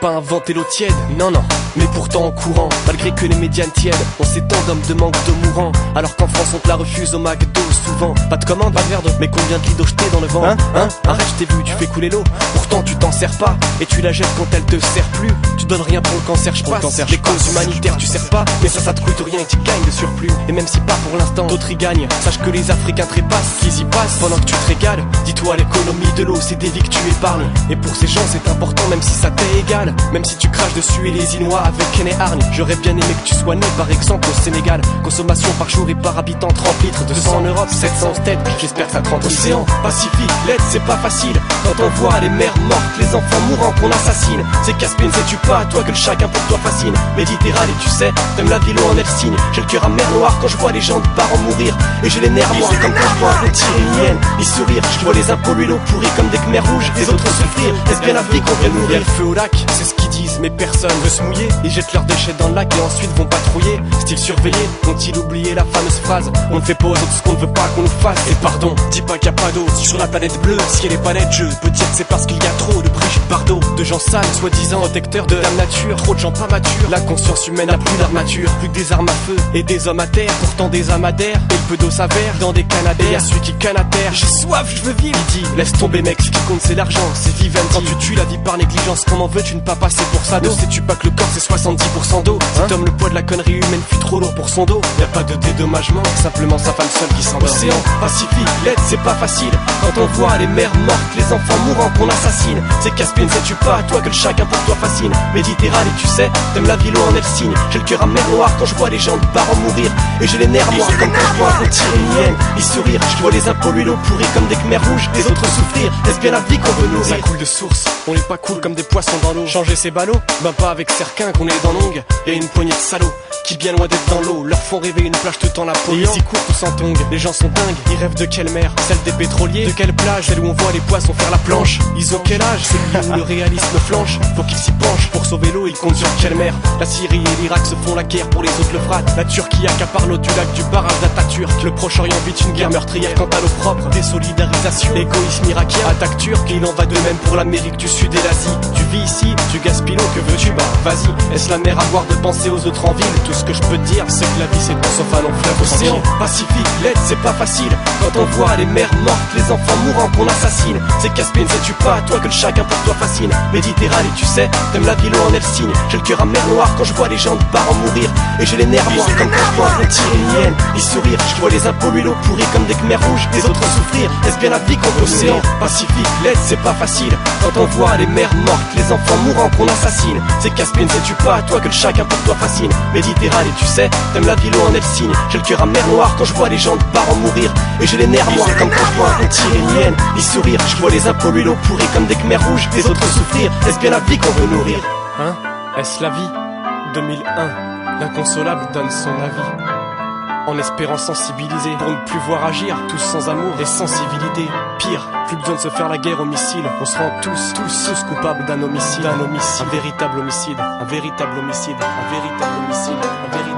pas inventé l'eau tiède, non non. Mais pourtant en courant, malgré que les médias tièdent, on s'étend d'hommes de manque de mourants. Alors qu'en France on te la refuse au McDo souvent. Pas de commande, pas de verre d'eau, mais combien de lidos jetés dans le vent? Arrête, je t'ai vu, tu fais couler l'eau. Pourtant tu t'en sers pas, et tu la jettes quand elle te sert plus. Tu donnes rien pour le cancer, je passe. Les causes humanitaires tu sers pas, mais ça te coûte rien et tu gagnes de surplus. Et même si pas pour l'instant, d'autres y gagnent. Sache que les Africains trépassent, qu'ils y passent pendant que tu te régales. Dis-toi l'économie de l'eau, c'est des vies que tu épargnes. Et pour ces gens c'est important même si ça t'est égal. Même si tu craches dessus et les Innois avec Ken et Hargne. J'aurais bien aimé que tu sois né par exemple au Sénégal. Consommation par jour et par habitant 30 litres, 200 en Europe, 700 en tête. J'espère que ça te rend océan, Pacifique, l'aide c'est pas facile. Quand on voit les mères mortes, les enfants mourants qu'on assassine. C'est Caspian, sais-tu pas, toi que le chacun pour toi fascine. Méditerranée tu sais, t'aimes la ville où en elle signe. J'ai le cœur à mer noire quand je vois les gens de parents mourir. Et j'ai les nerfs noirs comme quand je vois un tyrien. Ils sourire, je vois les impôts l'eau pourris comme des khmers rouges. Les autres souffrir, est-ce bien la vie qu'on vient nourrir? Le feu au lac, c'est ce qu'ils disent, mais personne veut se mouiller. Ils jettent leurs déchets dans le lac et ensuite vont patrouiller. Style surveillé, ont-ils oublié la fameuse phrase: on ne fait pas aux autres ce qu'on ne veut pas qu'on nous fasse. Et pardon, dis pas qu'il y a pas d'eau sur la planète bleue. Si elle est pas nette, je peux dire que c'est parce qu'il y a trop de Brigitte Bardot, de gens sales, soi-disant protecteurs de la nature. Trop de gens pas matures, la conscience humaine a plus d'armature. Plus que des armes à feu et des hommes à terre, pourtant des amadères. Et le peu d'eau s'avère dans des canadaires. Y'a celui qui canne à terre, j'ai soif, je veux vivre. Il dit, laisse tomber mec, ce qui compte c'est l'argent, c'est Vivendi. Quand tu tues la vie par négligence, comment veux-tu ne pas passer pour ça? Ne sais-tu pas que le corps c'est 70% d'eau? Cet homme, le poids de la connerie humaine fut trop lourd pour son dos. Y'a pas de dédommagement, simplement sa femme seule qui s'endort. Océan, Pacifique, l'aide c'est pas facile. Quand on voit les mères mortes, les enfants mourants qu'on assassine. C'est Caspian, sais-tu pas, toi que le chacun pour toi fascine. Méditerranée tu sais, t'aimes la ville où en elle signe. J'ai le cœur à mer noire quand je vois les gens de parents mourir. Et j'ai les nerfs noirs comme quand je vois un tyrien. Ils sourire, je vois les impôts l'eau pourris comme des khmers rouges. Les autres souffrir, est-ce bien la vie qu'on veut nourrir? Ça coule de source, on est pas cool comme des poissons dans l'eau. Changer ses ballots, ben pas avec certains qu'on est dans longue. Y'a une poignée de salauds qui bien loin d'être dans l'eau leur font rêver une plage tout en la peau. Et ils y courent tous en tongs, les gens sont dingues. Ils rêvent de quelle mer? Celle des pétroliers? De quelle plage? Celle où on voit les poissons faire la planche? Ils ont quel âge? Celui où le réalisme flanche. Faut qu'ils s'y penchent pour sauver l'eau, ils comptent sur quelle mer? La Syrie et l'Irak se font la guerre pour les eaux de l'Euphrate. La Turquie accapare l'eau du lac du barrage d'Atatürk. Le Proche-Orient vit une guerre meurtrière. Quant à l'eau propre, désolidarisation, égoïsme irakien. Attaque turque, il en va de même pour l'Amérique du Sud et l'Asie. Tu vis ici, tu gaspilles l'eau, que veux-tu? Bah vas-y, est-ce la mer à boire de penser aux autres en ville? Tout ce que je peux te dire, c'est que la vie c'est tout sauf un long fleuve. Océan, Pacifique, l'aide c'est pas facile. Quand on voit les mères mortes, les enfants mourants qu'on assassine. C'est Caspian, sais-tu pas, toi que le chacun pour toi fascine. Méditerranée tu sais, t'aimes la ville où en elle signe. J'ai le cœur à mer noire quand je vois les gens de parents mourir. Et j'ai les nerfs noirs comme quand je vois un tyrien. Ils sourire, je vois les impôts l'eau pourris comme des khmers rouges. Les autres souffrir, est-ce bien la vie qu'on veut? Océan, Pacifique, l'aide c'est pas facile. Quand on voit les mères mortes, les enfants mourants qu'on assassine. C'est Caspian, sais-tu pas, toi que le chacun pour toi fascine. Méditerranée tu sais, t'aimes la ville où en elle signe. J'ai le cœur à mer noire quand je vois les gens de parents mourir. Et j'ai les nerfs noirs comme quand je vois un tyrien. Ils sourire, je vois les impôts l'eau pourris comme des khmers rouges. Les autres souffrir, est-ce bien la vie qu'on veut nourrir? Hein? Est-ce la vie? 2001, l'inconsolable donne son avis. En espérant sensibiliser, pour ne plus voir agir, tous sans amour et sans civilité. Pire, plus besoin de se faire la guerre au missile. On se rend tous coupables d'un homicide. Un véritable homicide, un véritable homicide, un véritable homicide, un véritable